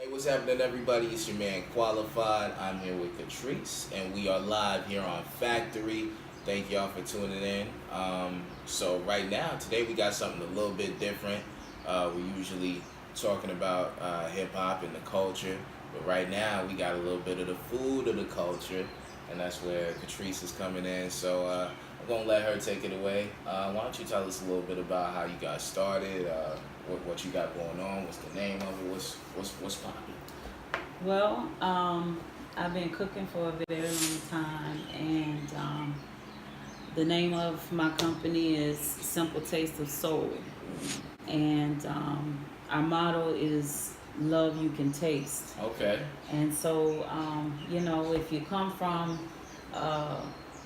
Hey, what's happening, everybody? It's your man Qualified. I'm here with Catrice, and we are live here on Factory. Thank y'all for tuning in. So right now, today we got something a little bit different. We're usually talking about hip hop and the culture, but right now we got a little bit of the food of the culture, and that's where Catrice is coming in. So I'm gonna let her take it away. Why don't you tell us a little bit about how you got started? What you got going on? What's the name of it? What's popping? Well, I've been cooking for a very long time, and the name of my company is Simple Taste of Soul, and our motto is "Love You Can Taste." Okay. And so, if you come from, uh,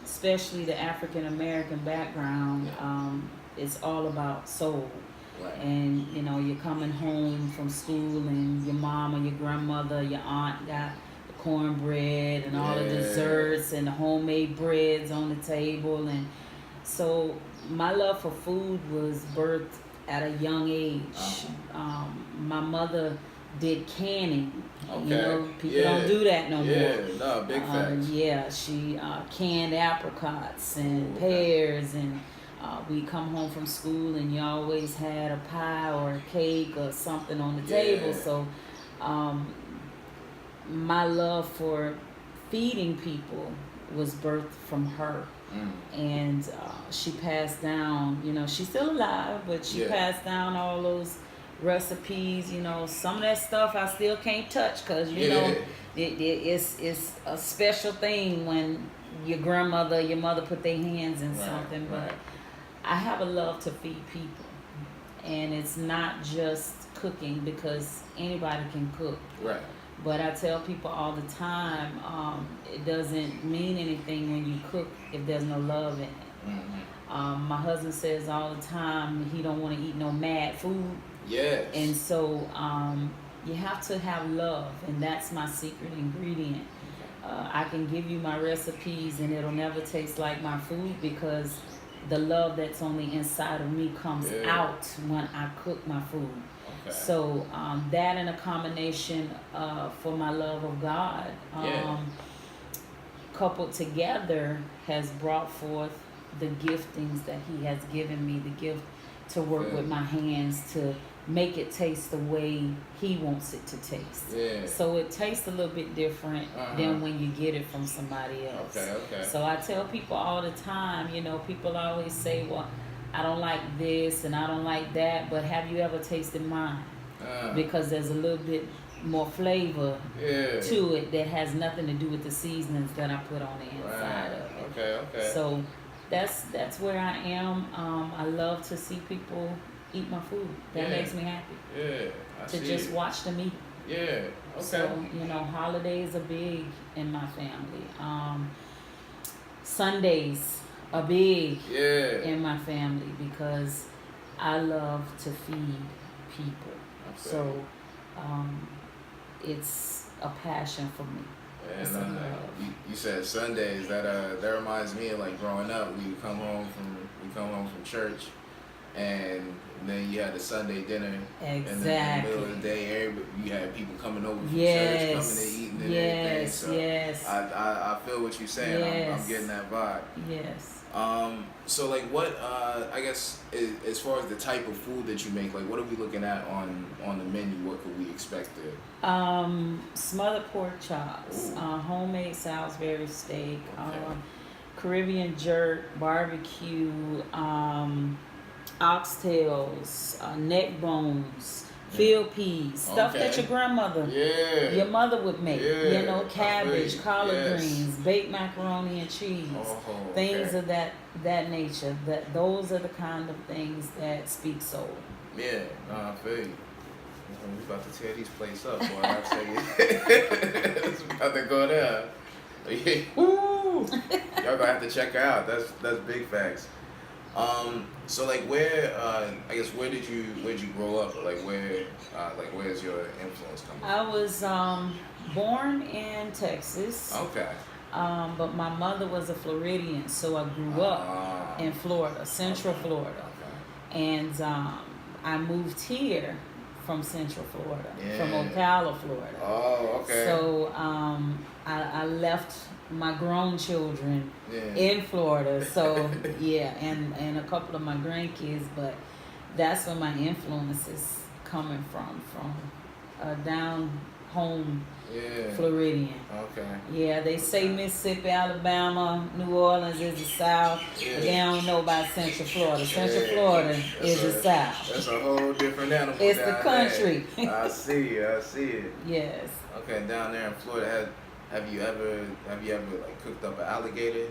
especially the African American background, it's all about soul. Right. And you're coming home from school, and your mom or your grandmother, your aunt got the cornbread and all the desserts and the homemade breads on the table. And so my love for food was birthed at a young age. My mother did canning. Okay. People don't do that no more. No, big facts. Yeah, she canned apricots and pears, and we come home from school, and you always had a pie or a cake or something on the table. So my love for feeding people was birthed from her. And she passed down, she's still alive, but she passed down all those recipes. Some of that stuff I still can't touch, because it's a special thing when your grandmother, your mother put their hands in something. But I have a love to feed people, and it's not just cooking, because anybody can cook. Right. But I tell people all the time, it doesn't mean anything when you cook if there's no love in it. My husband says all the time he don't want to eat no mad food. Yes. And so you have to have love, and that's my secret ingredient. I can give you my recipes, and it'll never taste like my food, because the love that's on the inside of me comes out when I cook my food. Okay. So that, and a combination for my love of God, coupled together, has brought forth the giftings that He has given me, the gift to work with my hands to make it taste the way He wants it to taste. So it tastes a little bit different than when you get it from somebody else. Okay. So I tell people all the time, people always say, well, I don't like this and I don't like that, but have you ever tasted mine? Because there's a little bit more flavor to it that has nothing to do with the seasonings that I put on the inside of it. Okay. So that's where I am. I love to see people eat my food. That makes me happy. To just watch them eat. Okay. So, holidays are big in my family. Sundays are big in my family, because I love to feed people. So it's a passion for me. And you said Sundays. That reminds me of, like, growing up. We come home from church, and then you had the Sunday dinner. Exactly. And then in the middle of the day, you had people coming over from church, coming and eating and everything. So I feel what you're saying. I'm getting that vibe. Yes. So, like, what I guess as far as the type of food that you make, like, what are we looking at on the menu? What could we expect there? Smothered pork chops, homemade Salisbury steak, Caribbean jerk, barbecue, oxtails, neck bones, field peas, stuff that your grandmother, your mother would make. Cabbage, collard greens, baked macaroni and cheese, things of that nature. Those are the kind of things that speak soul. Yeah, I feel you. We about to tear these plates up, boy. I tell you, it's about to go down. Woo! Y'all gonna have to check her out. That's big facts. So, like, where did you grow up? Like, where's your influence coming from? I was born in Texas. Okay. But my mother was a Floridian, so I grew up in Florida, Central Florida. Okay. And I moved here from Central Florida, Yeah. from Ocala, Florida. Oh, okay. So I left my grown children in Florida. So yeah, and a couple of my grandkids, but that's where my influence is coming from down home. Yeah. Floridian. Okay. Yeah, they say Mississippi, Alabama, New Orleans is the South, but they don't know about Central Florida. Central Florida is the South. That's a whole different animal. It's the country. I see it. Yes. Okay, down there in Florida, have you ever like cooked up an alligator?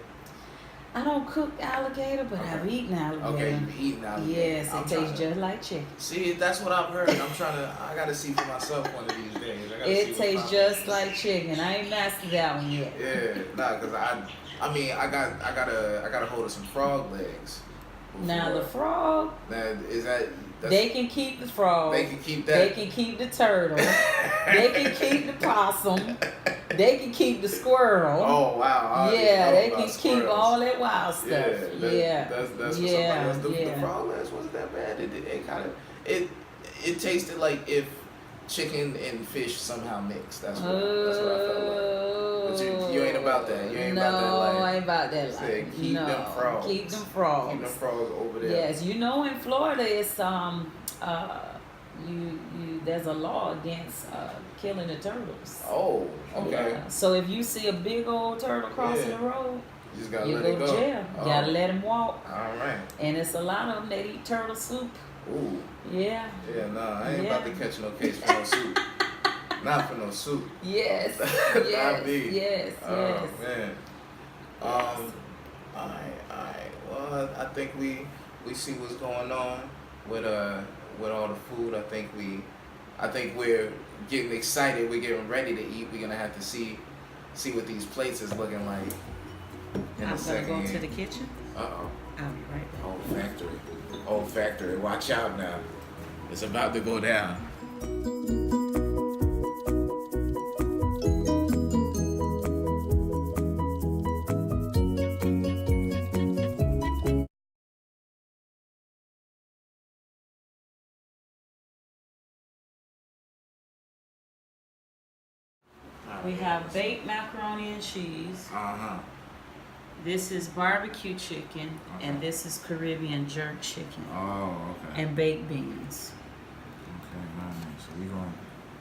I don't cook alligator, but I've eaten alligator. Okay, you've eaten alligator. Yes, it tastes just like chicken. See, that's what I've heard. I gotta see for myself one of these days. It tastes just like chicken. I ain't mastered that one yet. Yeah, nah, cause I got a hold of some frog legs. Before. Now the frog. Now they can keep the frog. They can keep that. They can keep the turtle. They can keep the possum. They can keep the squirrel. Oh wow! Yeah, they can keep all that wild stuff. That's what somebody else do. The frog legs wasn't that bad. It tasted like if chicken and fish somehow mixed. That's what I felt like. But you ain't about that. You ain't about that life. No, I ain't about that life. Keep them frogs. Keep them frogs. Keep them frogs over there. Yes, you know in Florida it's there's a law against killing the turtles. Oh, okay. Yeah. So if you see a big old turtle crossing the road, you just gotta you let go it go. to jail. You gotta let him walk. All right. And it's a lot of them that eat turtle soup. Ooh. Yeah. Yeah, nah, I ain't about to catch no case for no soup. Not for no soup. Yes. Not me. Yes. Oh man. Alright. Well, I think we see what's going on with all the food. I think we're getting excited. We're getting ready to eat. We're gonna have to see what these plates is looking like. I'm gonna go to the kitchen. Uh-oh. I'll be right back. Old factory. Watch out now. It's about to go down. We have baked macaroni and cheese. Uh-huh. This is barbecue chicken, and this is Caribbean jerk chicken. Oh, okay. And baked beans. Okay, nice. So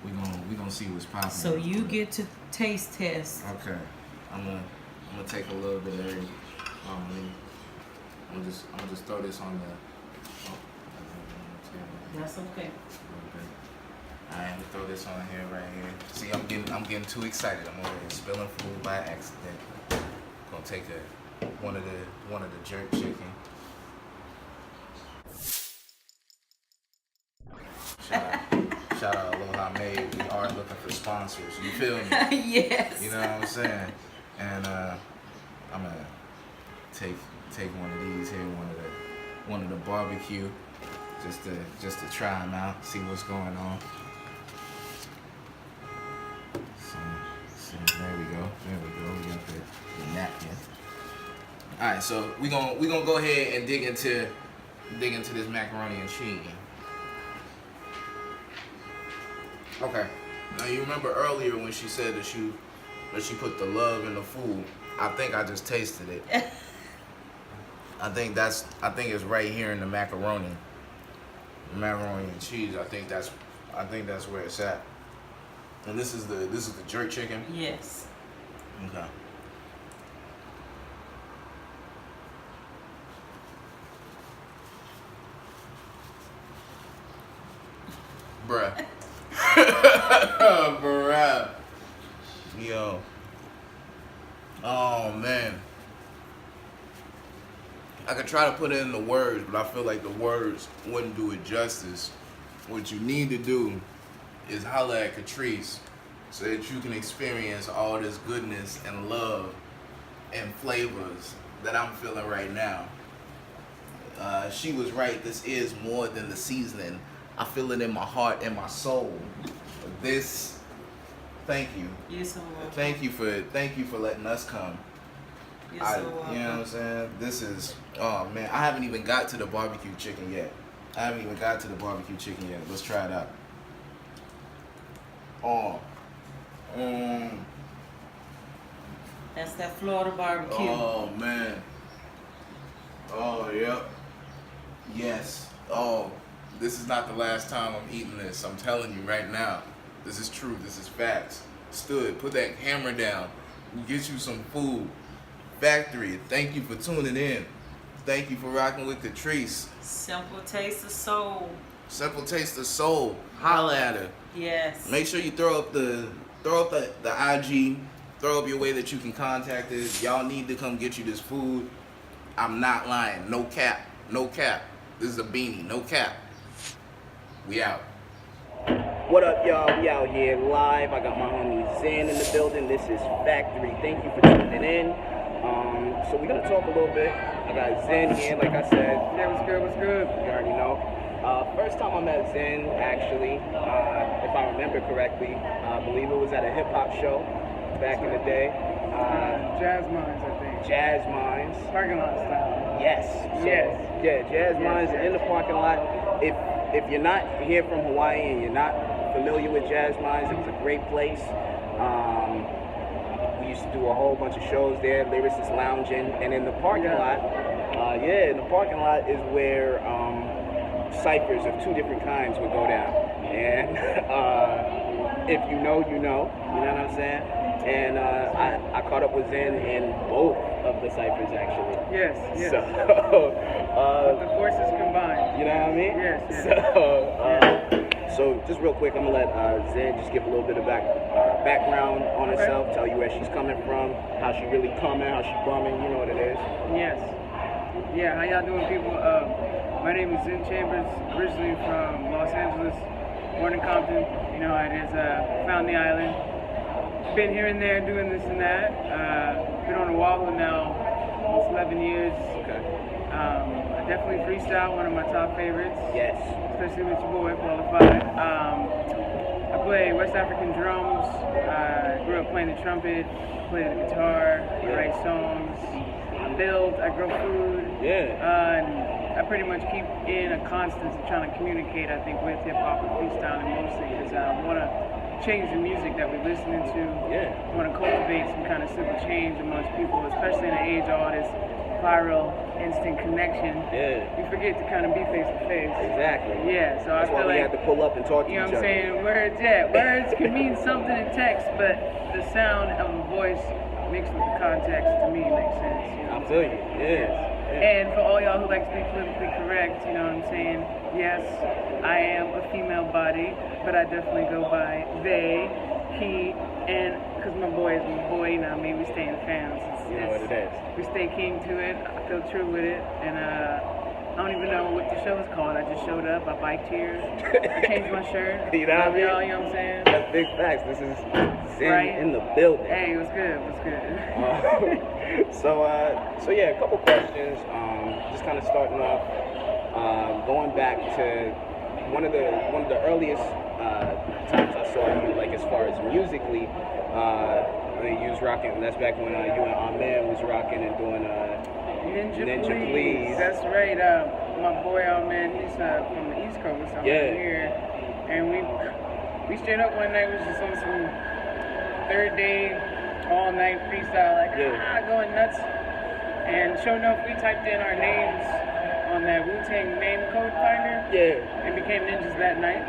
we gonna see what's popping. So you get to taste test. Okay. I'm gonna take a little bit of every. I'm gonna just throw this on the. Oh, That's okay. Alright, I'm gonna throw this on here right here. See, I'm getting too excited. I'm over here spilling food by accident. Gonna take one of the jerk chicken. Shout out Aloha Made. We are looking for sponsors. You feel me? Yes. You know what I'm saying? And I'm gonna take one of these here, one of the barbecue, just to try them out, see what's going on. So there we go. We got the napkin. All right, so we gonna go ahead and dig into this macaroni and cheese. Okay. Now you remember earlier when she said that she put the love in the food. I think I just tasted it. I think it's right here in the macaroni. The macaroni and cheese. I think that's where it's at. And this is the jerk chicken? Yes. Okay. Bruh. Bruh. Yo. Oh man. I could try to put it in the words, but I feel like the words wouldn't do it justice. What you need to do is holler at Catrice so that you can experience all this goodness and love and flavors that I'm feeling right now. She was right. This is more than the seasoning. I feel it in my heart and my soul. This, thank you. You're so welcome. Thank you for letting us come. You're so welcome. You know what I'm saying? This is, oh man, I haven't even got to the barbecue chicken yet. Let's try it out. Oh. That's that Florida barbecue. Oh man. Oh yep. Yes. Oh, this is not the last time I'm eating this. I'm telling you right now. This is true. This is facts. Stood. Put that hammer down. Get you some food. Factory. Thank you for tuning in. Thank you for rocking with Catrice. Simple taste of soul. Simple taste of soul. Holla at her. Yes. Make sure you throw up the IG. Throw up your way that you can contact us. Y'all need to come get you this food. I'm not lying. No cap. No cap. This is a beanie. No cap. We out. What up, y'all? We out here live. I got my homie Zen in the building. This is Factory. Thank you for tuning in. So we're gonna talk a little bit. I got Zen here, like I said. Yeah, what's good? What's good? You already know. First time I met Zen, actually, if I remember correctly, I believe it was at a hip hop show back in the day. Jazz Minds, I think. Jazz Minds. Parking lot style. Yes. So, Yes. Yeah, Jazz Minds yes. in the parking lot. If you're not here from Hawaii and you're not familiar with Jazz Minds, it was a great place. We used to do a whole bunch of shows there, lyricists lounging, and in the parking lot, in the parking lot is where ciphers of two different kinds would go down. And if you know, you know what I'm saying? And I caught up with Zen in both of the ciphers, actually. Yes, yes. So, the forces combined. you know what I mean? Yes, yes. So just real quick, I'm gonna let Zen just give a little bit of background on herself, tell you where she's coming from, how she really coming, how she bumming, you know what it is. Yes. Yeah, how y'all doing, people? My name is Zen Chambers, originally from Los Angeles, born in Compton. You know how it is, found the island. Been here and there doing this and that. Been on Oahu now almost 11 years. Okay. I definitely freestyle, one of my top favorites. Yes. Especially with your boy Qualified. I play West African drums. I grew up playing the trumpet, play the guitar, I write songs, I build, I grow food. Yeah. And I pretty much keep in a constant of trying to communicate, I think, with hip hop and freestyling mostly, because I want to change the music that we're listening to. Yeah. I want to cultivate some kind of civil change amongst people, especially in the age of all this viral, instant connection. Yeah. You forget to kind of be face to face. Exactly. Yeah, so That's I feel why we like, had to pull up and talk to you know each what I'm other. saying? Words can mean something in text, but the sound of a voice mixed with the context to me makes sense. You know? I feel you. Yeah. And for all y'all who like to be politically correct, you know what I'm saying? Yes, I am a female body, but I definitely go by they, he, and because my boy is my boy, you know what I mean? We stay in fams. You know what it is. We stay king to it. I feel true with it. And I don't even know what the show is called. I just showed up. I biked here. I changed my shirt. You know what I mean? Y'all, you know what I'm saying? That's big facts. This is Zen Right. in the building. Hey, what's good? What's good? So yeah, a couple questions. Just kind of starting off, going back to one of the earliest times I saw you, like as far as musically, you was rocking. That's back when you and Amen was rocking and doing Ninja Please. That's right. My boy, man, he's from the East Coast. I'm here, and we straight up one night was just on some third day, all night freestyle, like going nuts. And sure enough, we typed in our names on that Wu-Tang name code finder. Yeah. And became ninjas that night.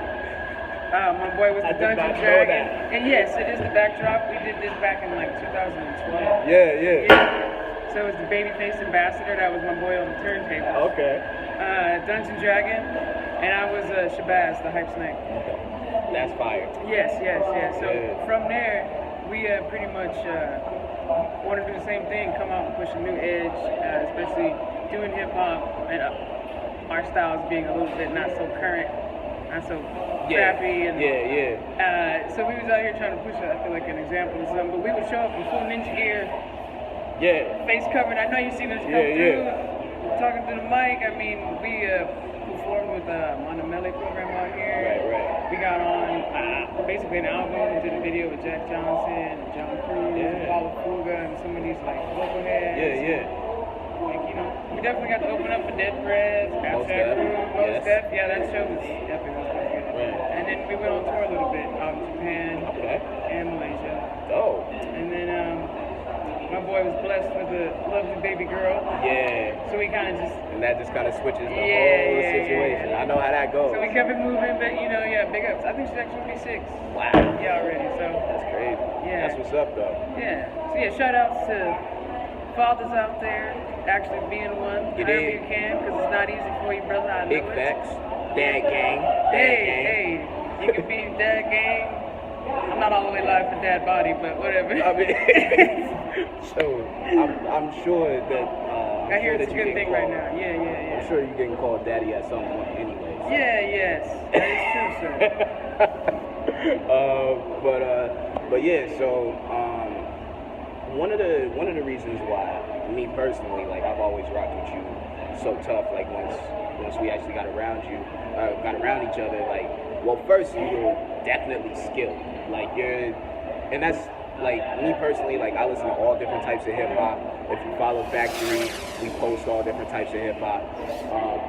My boy was the I did Dungeon not know Dragon. that. And yes, it is the backdrop. We did this back in like 2012. Yeah. So it was the Babyface Ambassador. That was my boy on the turntable. Okay. Dungeon Dragon. And I was Shabazz, the Hype Snake. Okay. That's fire. Yes. So from there, we pretty much want to do the same thing, come out and push a new edge, especially doing hip hop and our styles being a little bit not so current, not so crappy. And, so we was out here trying to push, I feel like, an example of something, but we would show up in full ninja gear, face covered. I know you've seen us come through, talking to the mic. I mean, we performed with on the Melee program out here. Right. We got on basically an album. We did a video with Jack Johnson, and John Cruz, Paulo Fuga, and some of these like local heads. Like, you know, we definitely got to open up for Dead Prez, Mos Def. Yeah, that show was definitely pretty good. And then we went on tour a little bit out in Japan and Malaysia. Oh. And then my boy was blessed with a lovely baby girl. Yeah. So we kind of just... And that just kind of switches the whole situation. Yeah. I know how that goes. So we kept it moving, but big ups. I think she's actually going to be 6. Wow. Yeah, already, so... That's crazy. Yeah. That's what's up, though. Yeah. So shout outs to fathers out there actually being one. Whenever you can, because it's not easy for you, brother. I know Big facts. Dad gang. Hey, you can be dad gang. I'm not all the way live for dad body, but whatever. I mean, so I'm sure that I hear it's a good thing right now. Yeah. I'm sure you're getting called daddy at some point, anyways. Yes, that is true, sir. But yeah, so one of the reasons why me personally, like, I've always rocked with you so tough, like once we actually got around each other, like, well, first you were definitely skilled, like and that's like me personally, like, I listen to all different types of hip hop. If you follow Factory, we post all different types of hip hop.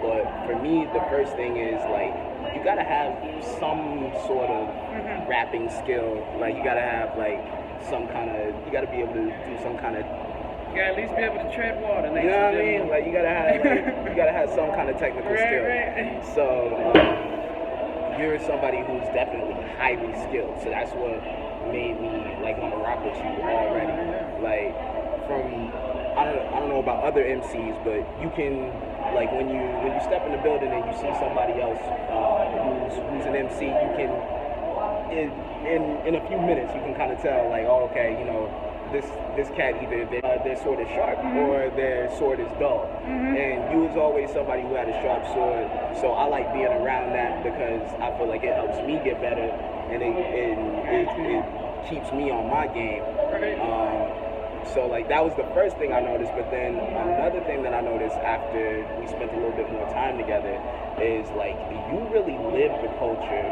But for me, the first thing is, like, you gotta have some sort of rapping skill. Like, you gotta have like you gotta be able to do some kind of. You gotta at least be able to tread water. You know what I mean? Like, you gotta have some kind of technical skill. Right. So you're somebody who's definitely highly skilled. So that's what made me like want to rock with you already. Like, from I don't know about other MCs, but you can, like, when you step in the building and you see somebody else who's an MC, you can in a few minutes you can kind of tell, like, oh, okay, you know, this cat either their sword is sharp or their sword is dull. And you was always somebody who had a sharp sword, so I like being around that because I feel like it helps me get better and it keeps me on my game. So, like, that was the first thing I noticed, but then another thing that I noticed after we spent a little bit more time together is, like, you really live the culture,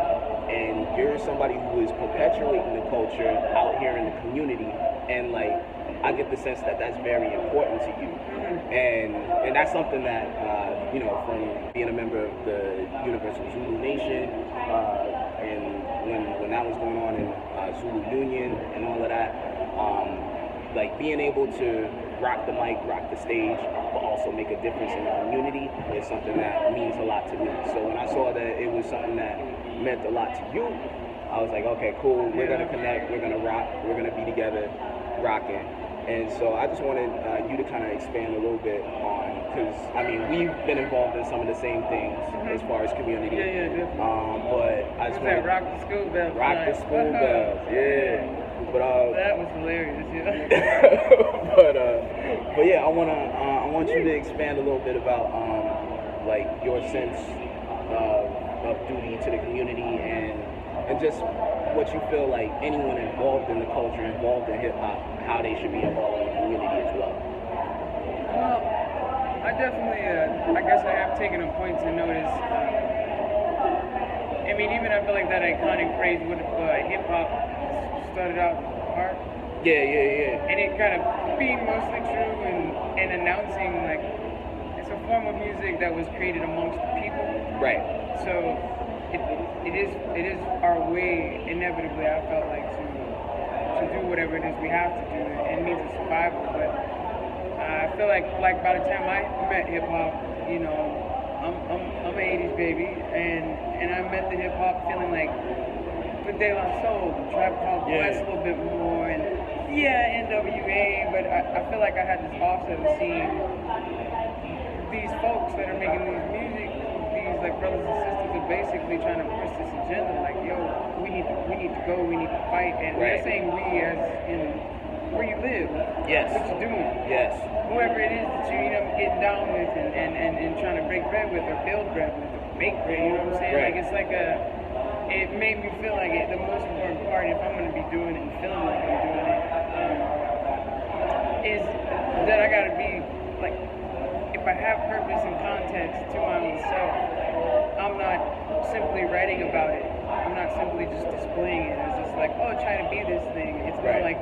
and you're somebody who is perpetuating the culture out here in the community, and, like, I get the sense that that's very important to you. And that's something that, you know, from being a member of the Universal Zulu Nation, and when that was going on in Zulu Union and all of that, like, being able to rock the mic, rock the stage, but also make a difference in the community is something that means a lot to me. So when I saw that it was something that meant a lot to you, I was like, okay, cool, we're gonna connect, we're gonna rock, we're gonna be together, rocking. And so I just wanted you to kind of expand a little bit on, because, I mean, we've been involved in some of the same things as far as community. But I just wanted rock the school bells. Rock the school bells, yeah. But that was hilarious, but yeah, I want you to expand a little bit about like, your sense of duty to the community and just what you feel like anyone involved in the culture, involved in hip hop, how they should be involved in the community as well. Well, I definitely, I guess I have taken a point to notice. I mean, even I feel like that iconic phrase with hip hop started out art. Yeah. And it kind of being mostly true and announcing, like, it's a form of music that was created amongst the people. Right. So it is our way, inevitably, I felt like, to do whatever it is we have to do. It means a survival, but I feel like by the time I met hip hop, you know, I'm an 80s baby, and I met the hip hop feeling like with De La Soul, Tribe Called Quest a little bit more, and NWA, but I feel like I had this offset of seeing these folks that are making these music, these, like, brothers and sisters are basically trying to push this agenda, like, yo, we need to go, we need to fight, and they're saying we as in where you live, what you're doing, whoever it is that you know getting down with and trying to break bread with or build bread with or bake bread, you know what I'm saying? Like, it's like it made me feel like the most important part, if I'm going to be doing it and feeling like I'm doing it, is that I got to be, like, if I have purpose and context to my own self, I'm not simply writing about it. I'm not simply just displaying it. It's just like, oh, try to be this thing. It's more like,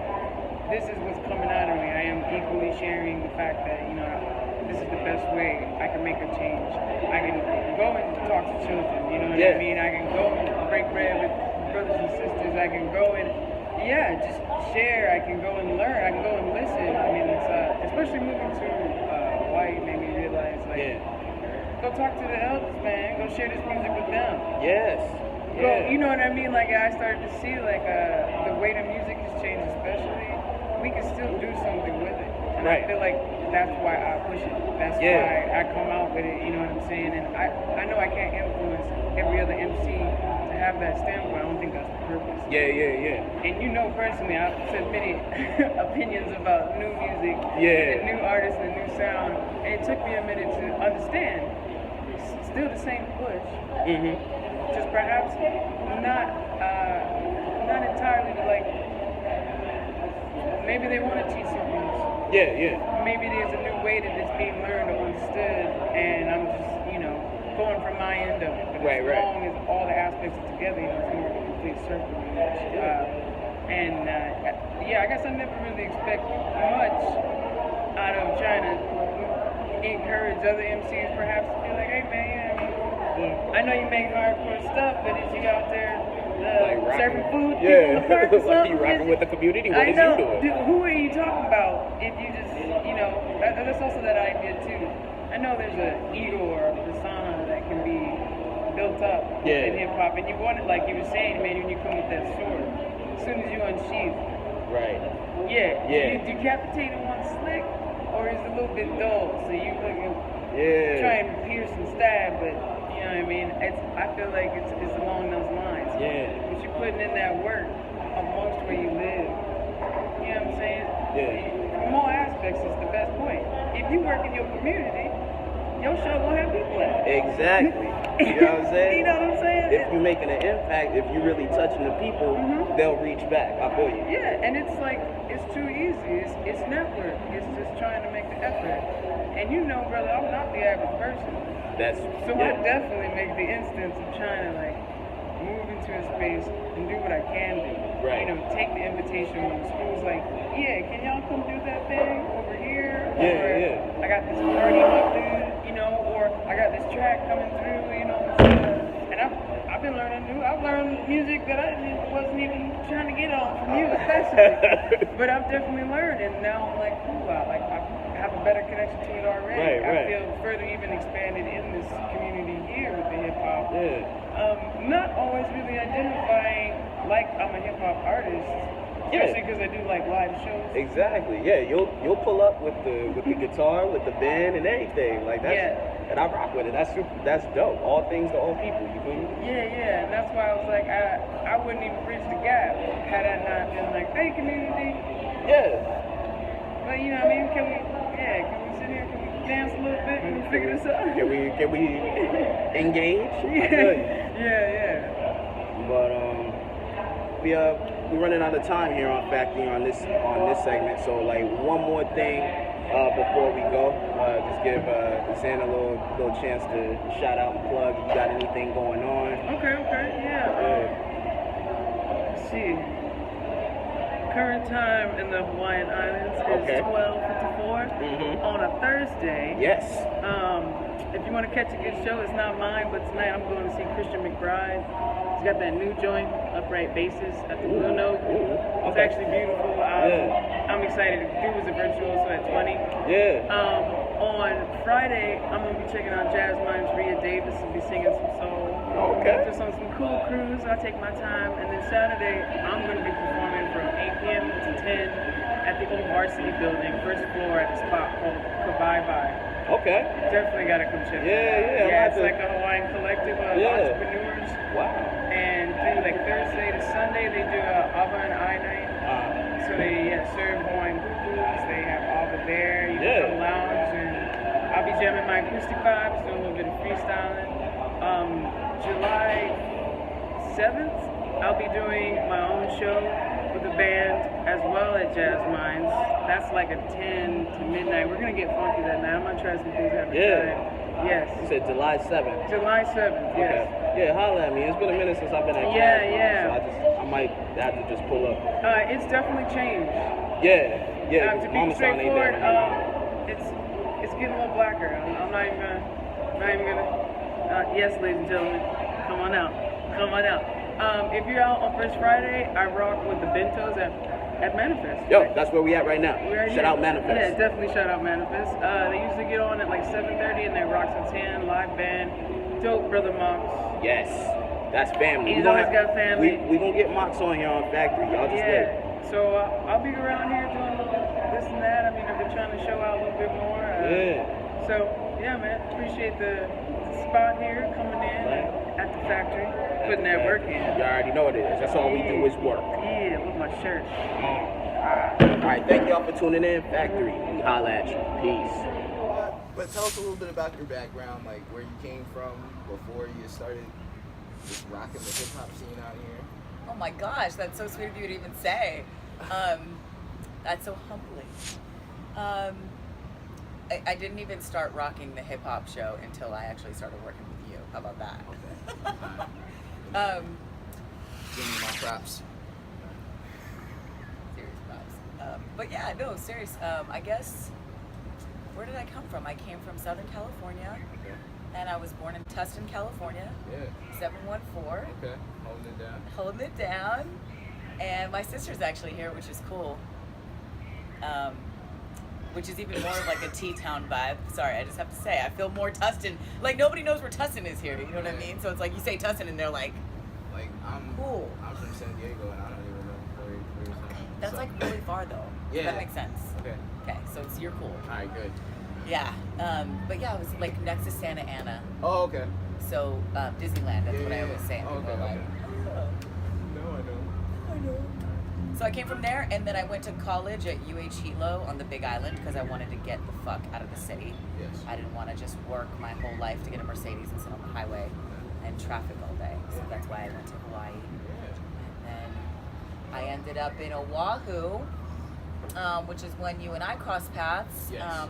this is what's coming out of me. I am equally sharing the fact that, you know, this is the best way I can make a change. I can go and talk to children, you know what I mean? I can go and break bread with brothers and sisters. I can go and, just share. I can go and learn. I can go and listen. I mean, it's, especially moving to Hawaii made me realize, like, go talk to the elders, man. Go share this music with them. Yes. Go, you know what I mean? Like, I started to see, like, the way the music has changed, especially, we can still do something with it. And I feel like that's why I push it. That's why I come out with it, you know what I'm saying? And I know I can't influence every other MC to have that standpoint. I don't think that's the purpose. Yeah. And you know personally, I've said many opinions about new music, and new artists and new sound. And it took me a minute to understand. It's still the same push. Just perhaps not entirely like, maybe they want to teach something else. Maybe there's a new way that it's being learned or understood, and I'm just, going from my end of it. But as long as all the aspects are together, it's more of a complete circle. I guess I never really expect much out of trying to encourage other MCs perhaps to be like, hey man, I know you make hardcore stuff, but is you out there serving food in the park or something? You rocking with the community? What is you doing? Who are you talking about if you just, that's also that idea too. I know there's an ego or a persona that can be built up in hip hop, and you want it, like you were saying, man, when you come with that sword, as soon as you unsheath, you decapitate in one slick, or is it a little bit dull, so you try and pierce and stab, but you know what I mean? I feel like it's along those lines. But you're putting in that work amongst where you live. You know what I'm saying? From all aspects, it's the best point. If you work in your community, your show gonna have people at it. Exactly. You know what I'm saying? You know what I'm saying? If you're making an impact, if you're really touching the people, they'll reach back. I feel you. Yeah, and it's like, it's too easy. It's network. It's just trying to make the effort. And brother, I'm not the average person. I definitely make the instance of trying to, like, move into a space and do what I can do. Take the invitation when the school's like, can y'all come do that thing over here? I got this party up there, or I got this track coming through, and I've been learning I've learned music that I wasn't even trying to get on from you, especially. But I've definitely learned, and now I'm like, ooh, I have a better connection to it already. I feel further even expanded in this community here with the hip hop. Not always really identifying like I'm a hip hop artist. Especially because I do like live shows. Exactly. You'll pull up with the guitar, with the band, and everything like that. And I rock with it. That's dope. All things to all people. You feel me? And that's why I was like, I wouldn't even bridge the gap had I not been like, hey, community. But you know what I mean? Can we sit here? Can we dance a little bit? Can we figure this out? Can we engage? But we're running out of time here on Factory on this segment. So like one more thing before we go, just give Zan a little chance to shout out and plug. If you got anything going on? Okay, let's see. Current time in the Hawaiian Islands is 12:54 on a Thursday. If you want to catch a good show, it's not mine, but tonight I'm going to see Christian McBride. He's got that new joint, Upright Basses, at the Blue Note. It's actually beautiful. I'm excited. The dude was a virtuoso at 20. On Friday, I'm going to be checking out Jazz Minds. Rhea Davis will be singing some soul. Just on some cool cruise. I'll take my time. And then Saturday, I'm going to be performing from 8 p.m. to 10 at the old Varsity building, first floor at a spot called Kabai. Definitely gotta come check it out. It's like a Hawaiian collective of entrepreneurs. And do like Thursday to Sunday they do Ava and I night. So they serve Hawaiian boo-boos. They have Ava there. You can come lounge, and I'll be jamming my acoustic vibes, doing a little bit of freestyling. July 7th, I'll be doing my own show with a band as well at Jazz Minds. That's like a 10 to midnight. We're gonna get funky that night. I'm gonna try some things every time. Yes. You said July 7th. July 7th. Yes. Holla at me. It's been a minute since I've been at Jazz Minds, so I might have to just pull up. It's definitely changed. To be straightforward, it's it's getting a little blacker. I'm not even gonna. Yes, ladies and gentlemen, come on out. If you're out on First Friday, I rock with the Bentos at Manifest. Yo, that's where we at right now. Shout out Manifest. Yeah, definitely shout out Manifest. They usually get on at like 7:30 and they rock till 10, live band. Dope, Brother Mox. Yes, that's family. He's always got family. We gonna get Mox on here on Factory. Y'all just wait. So I'll be around here doing a little this and that. I mean, I've been trying to show out a little bit more. So yeah, man, appreciate the spot here, coming in at the factory, putting that work in. You already know what it is. That's all we do is work. Yeah, with my shirt. All right, thank y'all for tuning in. Factory, we holla at you. Peace. But tell us a little bit about your background, like where you came from before you started just rocking the hip hop scene out here. Oh my gosh, that's so sweet of you to even say. That's so humbling. I didn't even start rocking the hip hop show until I actually started working with you. How about that? Okay. Give me my props. Serious props. But yeah, no, serious. I guess, where did I come from? I came from Southern California, Okay. and I was born in Tustin, California. Yeah. 714. Okay. Holding it down. Holding it down. And my sister's actually here, which is cool. Which is even more of like a T-Town vibe. Sorry, I just have to say, I feel more Tustin. Like, nobody knows where Tustin is here, you know what I mean? So it's like, you say Tustin and they're like, Like cool. I'm from San Diego and I don't even know where you're from. That's So- like really far though. Yeah. That makes sense. Okay. Okay, so it's, you're cool. All right. Good. Yeah. But yeah, it was like next to Santa Ana. Oh, okay. So Disneyland, that's what I Yeah, always say. And okay, people are like, okay. No, I know. So I came from there, and then I went to college at UH Hilo on the Big Island because I wanted to get the fuck out of the city. Yes. I didn't want to just work my whole life to get a Mercedes and sit on the highway and traffic all day. So that's why I went to Hawaii. Yeah. And then I ended up in Oahu, which is when you and I crossed paths Yes.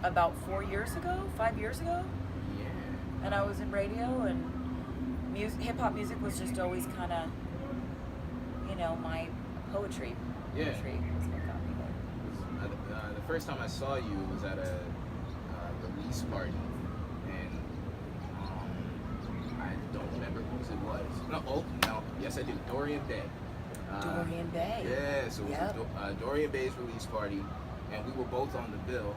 about 5 years ago. Yeah. And I was in radio, and hip-hop music was just always kind of, my poetry. Yeah. Poetry is what got me there. The first time I saw you was at a release party, and I don't remember whose it was. No, yes I do. Dorian Bay. Dorian Bay. Yeah, so it was Yep. Dorian Bay's release party, and we were both on the bill,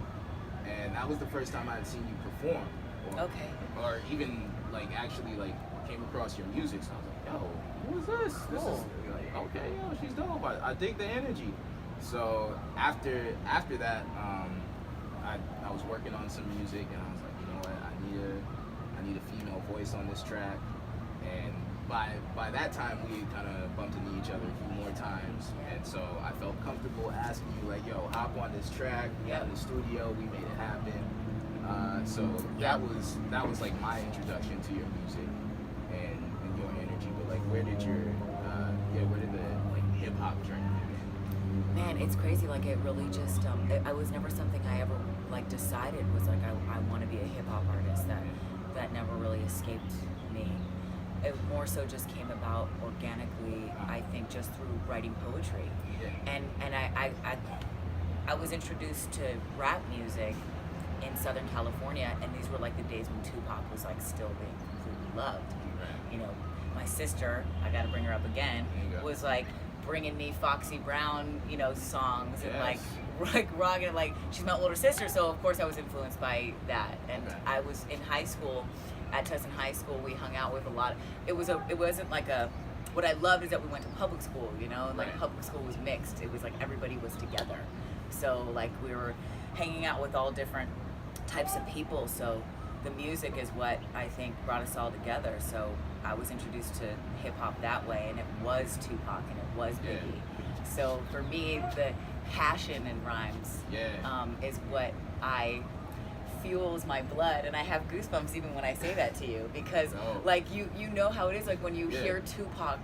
and that was the first time I had seen you perform. Okay. Or even like actually like came across your music, so I was like, yo, who is this? This Cool. is like, okay, yo, she's dope. I dig the energy. So after that, I was working on some music, and I was like, you know what, I need a female voice on this track. And by that time, we kind of bumped into each other a few more times, and so I felt comfortable asking you like, yo, hop on this track. We got in the studio, we made it happen. So that was like my introduction to your music and your energy. But like, where did the like hip hop journey begin? Man, it's crazy. Like, it really just, I was never something I ever like decided was like, I want to be a hip hop artist. That never really escaped me. It more so just came about organically, I think, just through writing poetry. Yeah. And I was introduced to rap music in Southern California, and these were like the days when Tupac was like still being completely loved. Right. You know, my sister, I gotta bring her up again, There you go. was like bringing me Foxy Brown, songs and Yes. like rocking, like she's my older sister, so of course I was influenced by that. And Okay. I was in high school, at Tustin High School, we hung out with a lot. It wasn't like a, what I loved is that we went to public school, and like Right. public school was mixed. It was like everybody was together. So like we were hanging out with all different types of people, so the music is what I think brought us all together. So I was introduced to hip hop that way, and it was Tupac and it was Yeah. Biggie. So for me, the passion in rhymes is what fuels my blood, and I have goosebumps even when I say that to you, because like you know how it is, like when you hear Tupac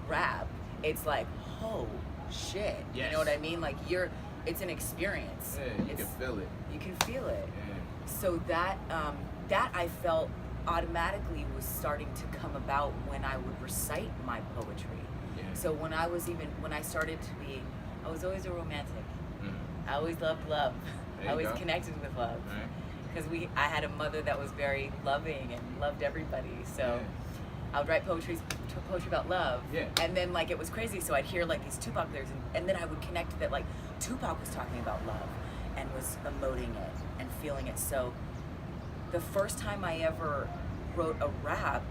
rap, it's like, oh shit, Yes. you know what I mean? Like it's an experience. Yeah, you can feel it. You can feel it. Yeah. So that I felt automatically was starting to come about when I would recite my poetry. Yeah. So when I started to be, I was always a romantic. Mm. I always loved love. I was connected with love. Because I had a mother that was very loving and loved everybody. So I would write poetry about love. Yeah. And then like it was crazy. So I'd hear like these Tupac lyrics, and then I would connect that like Tupac was talking about love and was emoting it and feeling it. So the first time I ever wrote a rap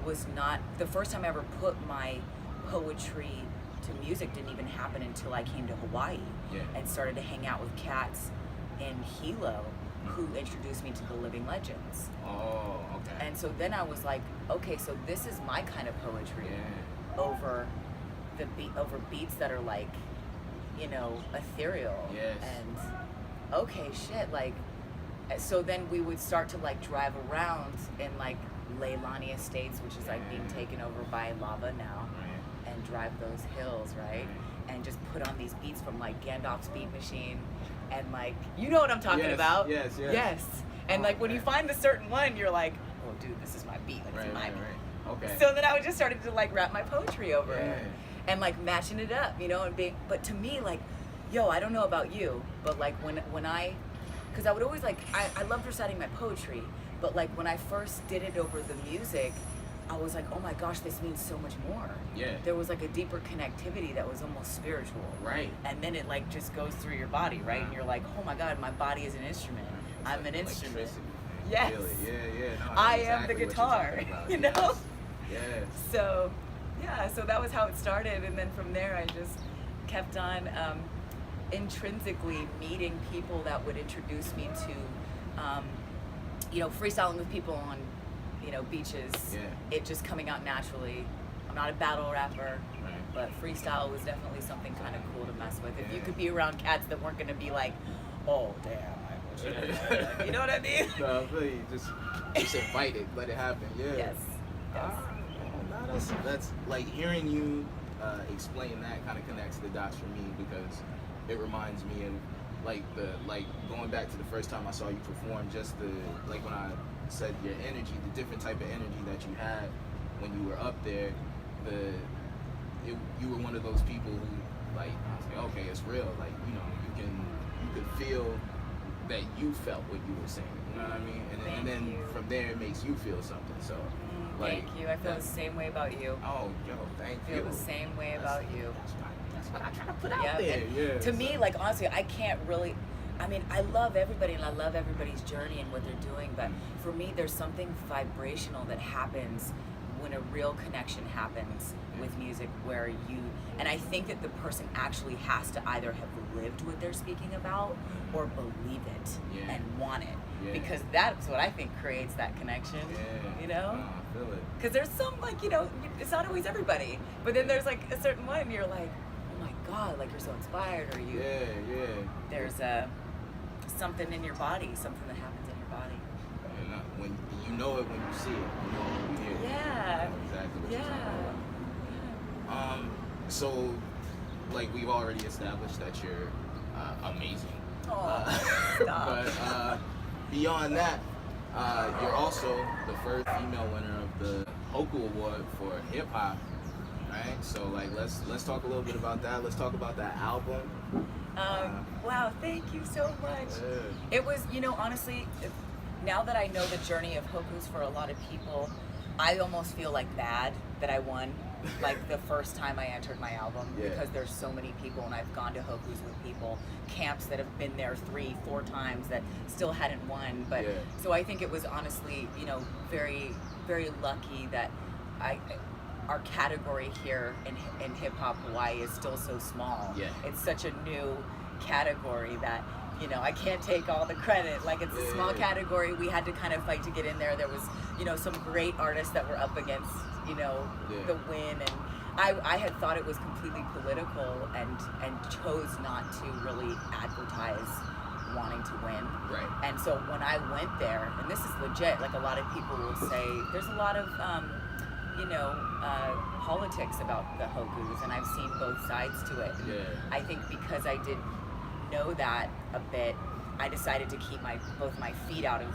was not the first time I ever put my poetry to music. Didn't even happen until I came to Hawaii and started to hang out with cats in Hilo, who introduced me to the Living Legends. Oh, okay. And so then I was like, okay, so this is my kind of poetry over over beats that are like, you know, ethereal. Yes. And okay, shit, like, so then we would start to like drive around in like Leilani Estates, which is like being taken over by lava now, and drive those hills, right? And just put on these beats from like Gandalf's Beat Machine, and like, you know what I'm talking about? Yes. And like when you find the certain one, you're like, oh dude, this is my beat, like it's my beat. Okay. So then I would just started to like rap my poetry over it, and like matching it up, you know, and being. But to me, like, yo, I don't know about you, but like when I, because I would always like, I loved reciting my poetry, but like when I first did it over the music, I was like, oh my gosh, this means so much more. Yeah. There was like a deeper connectivity that was almost spiritual. Right. And then it like just goes through your body, right? And you're like, oh my God, my body is an instrument. I'm an instrument. Yes. No, I am the guitar, you know? Yes. So, yeah, so that was how it started. And then from there, I just kept on intrinsically meeting people that would introduce me to, you know, freestyling with people on, you know, beaches. It just coming out naturally. I'm not a battle rapper, but freestyle was definitely something kind of cool to mess with. If you could be around cats that weren't going to be like, oh, damn. You know what I mean? No, really, just invite it, let it happen. Yeah. Yes. That's like hearing you explain that kind of connects the dots for me, because it reminds me of like going back to the first time I saw you perform, just the like when I said your energy, the different type of energy that you had when you were up there. You were one of those people who like, I was like, okay, it's real. Like, you know, you could feel that you felt what you were saying. You know what I mean? And then from there, it makes you feel something. So, like, thank you. I feel the same way about you. Oh, yo, thank you. I feel the same way about you. That's what I try to put out there. And to me, like, honestly, I can't really. I mean, I love everybody and I love everybody's journey and what they're doing, but for me, there's something vibrational that happens when a real connection happens with music, where you, and I think that the person actually has to either have lived what they're speaking about or believe it and want it, because that's what I think creates that connection, you know? Oh, I feel it. Because there's some, like, you know, it's not always everybody, but then there's like a certain one and you're like, oh my God, like you're so inspired, or you, there's something in your body, something that happens in your body. And when you know it, when you see it, you know when you hear it. Yeah. You know exactly what you're talking about. So, like, we've already established that you're amazing. Oh, stop. But beyond that, you're also the first female winner of the Hoku Award for hip hop. Right? So, like, let's talk a little bit about that. Let's talk about that album. Wow, thank you so much. It was, you know, honestly, now that I know the journey of Hokus for a lot of people, I almost feel like bad that I won, like the first time I entered my album, because there's so many people, and I've gone to Hokus with people, camps that have been there 3-4 times that still hadn't won. But so I think it was honestly, you know, very, very lucky that our category here in hip hop Hawaii is still so small. It's such a new category that, you know, I can't take all the credit. Like, it's a small category. We had to kind of fight to get in there. There was, you know, some great artists that were up against, you know, the win. And I had thought it was completely political and chose not to really advertise wanting to win. And so when I went there, and this is legit, like a lot of people will say, there's a lot of, you know, politics about the Hokus, and I've seen both sides to it. I think because I did know that a bit, I decided to keep both my feet out of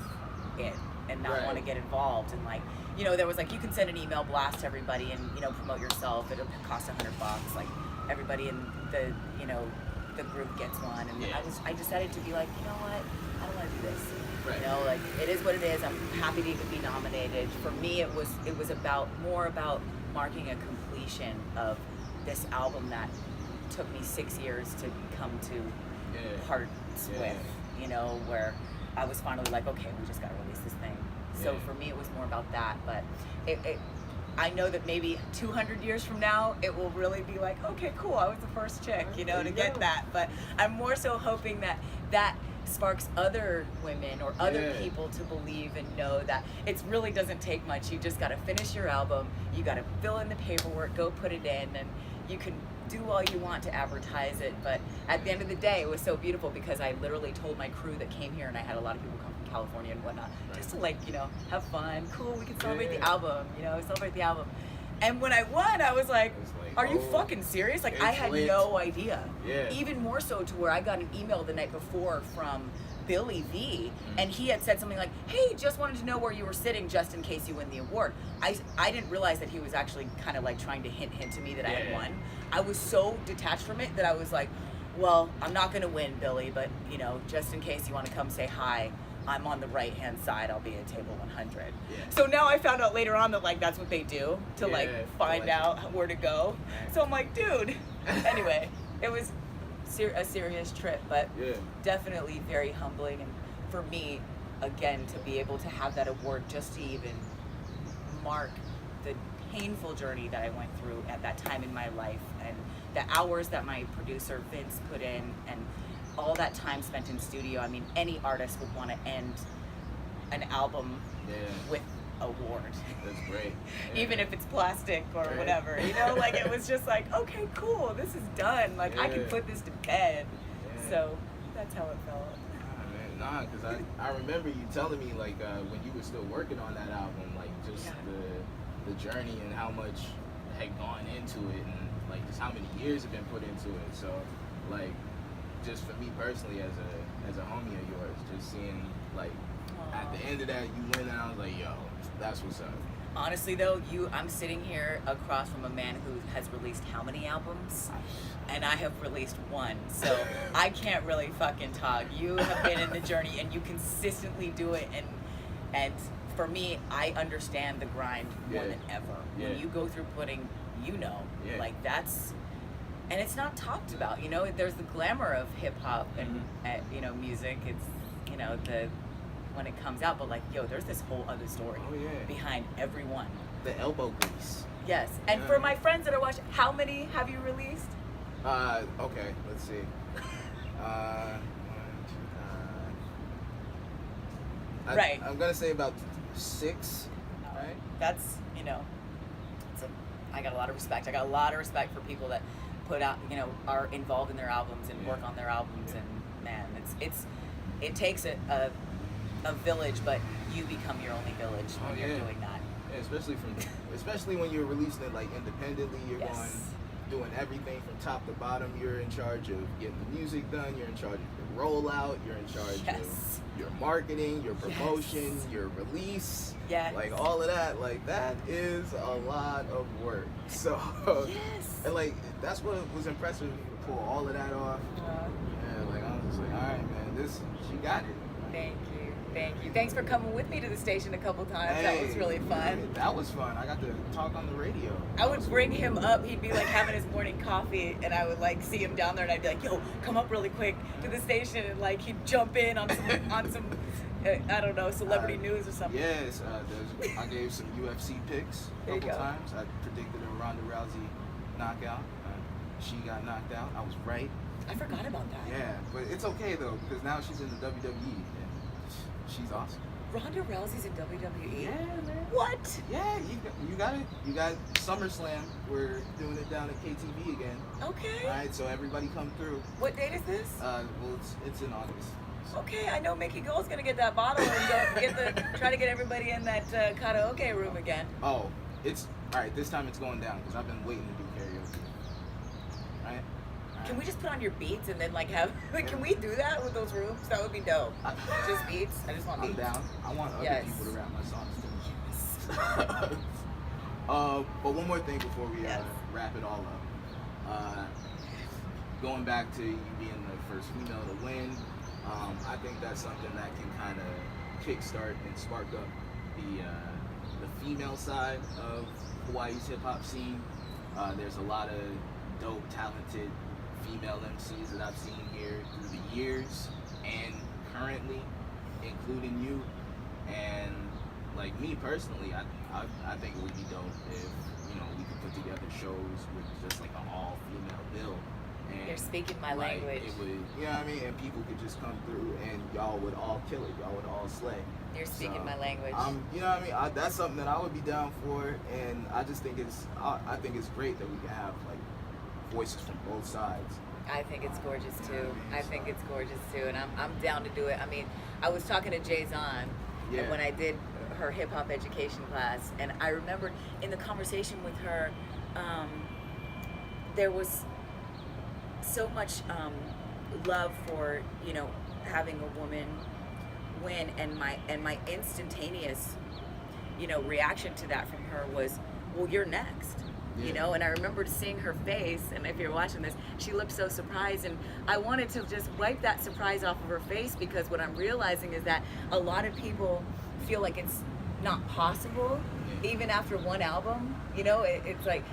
it and not want to get involved. And like, you know, there was like, you can send an email blast to everybody and, you know, promote yourself. It'll cost $100. Like, everybody in the, you know, the group gets one, and I decided to be like, you know what, I don't want to do this. Right. You know, like it is what it is. I'm happy to even be nominated. For me, it was more about marking a completion of this album that took me 6 years to come to parts with. You know, where I was finally like, okay, we just got to release this thing. So for me, it was more about that. But I know that maybe 200 years from now, it will really be like, okay, cool, I was the first chick, you know, to get that. But I'm more so hoping that sparks other women or other people to believe and know that it really doesn't take much. You just got to finish your album, you got to fill in the paperwork, go put it in, and you can do all you want to advertise it. But at the end of the day, it was so beautiful because I literally told my crew that came here, and I had a lot of people come from California and whatnot, just to like, you know, have fun, cool, we can celebrate the album, you know, celebrate the album. And when I won, I was like, are you fucking serious? Like, I had no idea. Even more so to where I got an email the night before from Billy V, and he had said something like, hey, just wanted to know where you were sitting just in case you win the award. I didn't realize that he was actually kind of like trying to hint to me that I had won. I was so detached from it that I was like, well, I'm not going to win, Billy, but, you know, just in case you want to come say hi, I'm on the right-hand side. I'll be at table 100. So now I found out later on that, like, that's what they do to, like, find out where to go. So I'm like, dude. Anyway, it was a serious trip, but definitely very humbling. And for me, again, to be able to have that award just to even mark the painful journey that I went through at that time in my life, and the hours that my producer Vince put in, and all that time spent in studio. I mean, any artist would want to end an album with award. That's great. Even if it's plastic or whatever, you know, like it was just like, okay, cool, this is done. Like I can put this to bed. So that's how it felt. Nah, because I remember you telling me, like, when you were still working on that album, like, just the journey and how much had gone into it, and, like, just how many years have been put into it. So, like, just for me personally, as a homie of yours, just seeing, like, at the end of that, you win, and I was like, yo, that's what's up. Honestly, though, I'm sitting here across from a man who has released how many albums? And I have released one, so I can't really fucking talk. You have been in the journey, and you consistently do it, and for me, I understand the grind more than ever. When you go through putting, you know, like that's, and it's not talked about, you know. There's the glamour of hip hop and you know, music. It's, you know, the when it comes out, but like, yo, there's this whole other story behind everyone. The elbow grease. Yes, and for my friends that are watching, how many have you released? Okay, let's see. I'm gonna say about 6. Right. That's, you know, I got a lot of respect. I got a lot of respect for people that put out, you know, are involved in their albums and work on their albums. And man, it takes a village, but you become your only village when you're doing that. Yeah, especially when you're releasing it like independently. You're doing everything from top to bottom. You're in charge of getting the music done. You're in charge of the rollout. You're in charge of your marketing, your promotion, your release. Like all of that. Like that is a lot of work. So and like that's what was impressive, to pull all of that off. And like I was just like, all right, man, she got it. Thank you. Thanks for coming with me to the station a couple times. That was really fun. That was fun. I got to talk on the radio. I would bring him up. He'd be like having his morning coffee, and I would like see him down there, and I'd be like, yo, come up really quick to the station, and like he'd jump in on some I don't know, celebrity news or something. Yes, I gave some UFC picks a couple times. I predicted a Ronda Rousey knockout. She got knocked out. I was right. I forgot about that. Yeah, but it's okay though, because now she's in the WWE. She's awesome. Ronda Rousey's in WWE? Yeah, man. What? Yeah, you got it. You got SummerSlam. We're doing it down at KTV again. Okay. All right, so everybody come through. What date is this? Well, it's in August. So. Okay, I know Mickey Gold's gonna get that bottle and try to get everybody in that karaoke room again. Oh, it's all right. This time it's going down because I've been waiting to do karaoke. All right. Can we just put on your beats and then like have? Like, can we do that with those rooms? That would be dope. Just beats. I just want beats. I'm down. I want other people to rap my songs too. But one more thing before we wrap it all up. going back to you being the first female to win, I think that's something that can kind of kickstart and spark up the female side of Hawaii's hip hop scene. There's a lot of dope, talented female MCs that I've seen here through the years and currently, including you. And like me personally, I think it would be dope if we could put together shows with just like an all female bill. And you're speaking my language. It would, you know what I mean? And people could just come through and y'all would all kill it. Y'all would all slay. You're speaking my language. You know what I mean? That's something that I would be down for, and I just think I think it's great that we can have like voices from both sides. I think it's gorgeous too. I think it's gorgeous too, and I'm down to do it. I mean, I was talking to Jay Zahn when I did her hip hop education class, and I remember in the conversation with her, there was so much love for having a woman win, and my instantaneous reaction to that from her was, well, you're next. And I remember seeing her face, and if you're watching this, she looked so surprised, and I wanted to just wipe that surprise off of her face, because what I'm realizing is that a lot of people feel like it's not possible, even after one album. It's like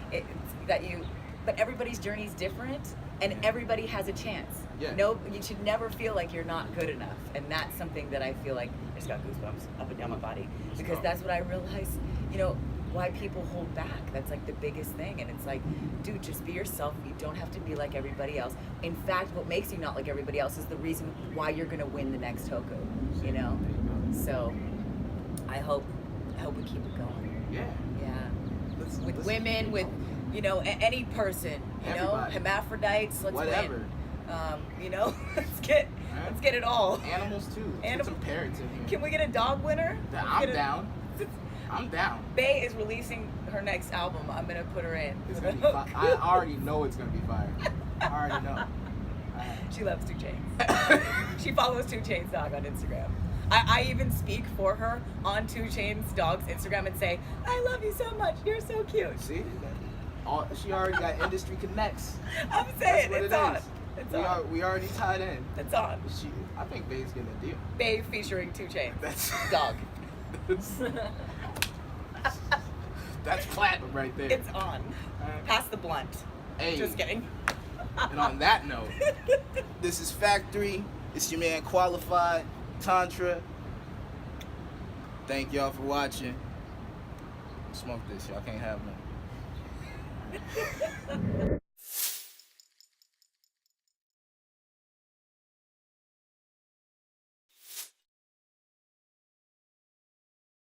but everybody's journey is different, and everybody has a chance. No, you should never feel like you're not good enough, and that's something that I feel like I just got goosebumps up and down my body, because that's what I realized. Why people hold back. That's like the biggest thing. And it's like, dude, just be yourself. You don't have to be like everybody else. In fact, what makes you not like everybody else is the reason why you're gonna win the next Hoku. So I hope we keep it going. Yeah. With women, with any person, Everybody. Hermaphrodites, let's whatever. win. Let's get it all. Animals too. It's imperative. Can we get a dog winner? I'm down. I'm down. Bay is releasing her next album. I'm gonna put her in. It's gonna be fire. I already know it's gonna be fire. I already know. She loves 2 Chainz. She follows 2 Chainz Dog on Instagram. I even speak for her on 2 Chainz Dog's Instagram and say, I love you so much. You're so cute. See? She already got industry connects. I'm saying it's on. We already tied in. It's on. I think Bay's getting a deal. Bay featuring 2 Chainz. That's Dog. That's platinum right there. It's on. Pass the blunt. Hey. Just kidding. And on that note, this is Factory. It's your man Qualified, Tantra. Thank y'all for watching. Smoke this, y'all can't have none.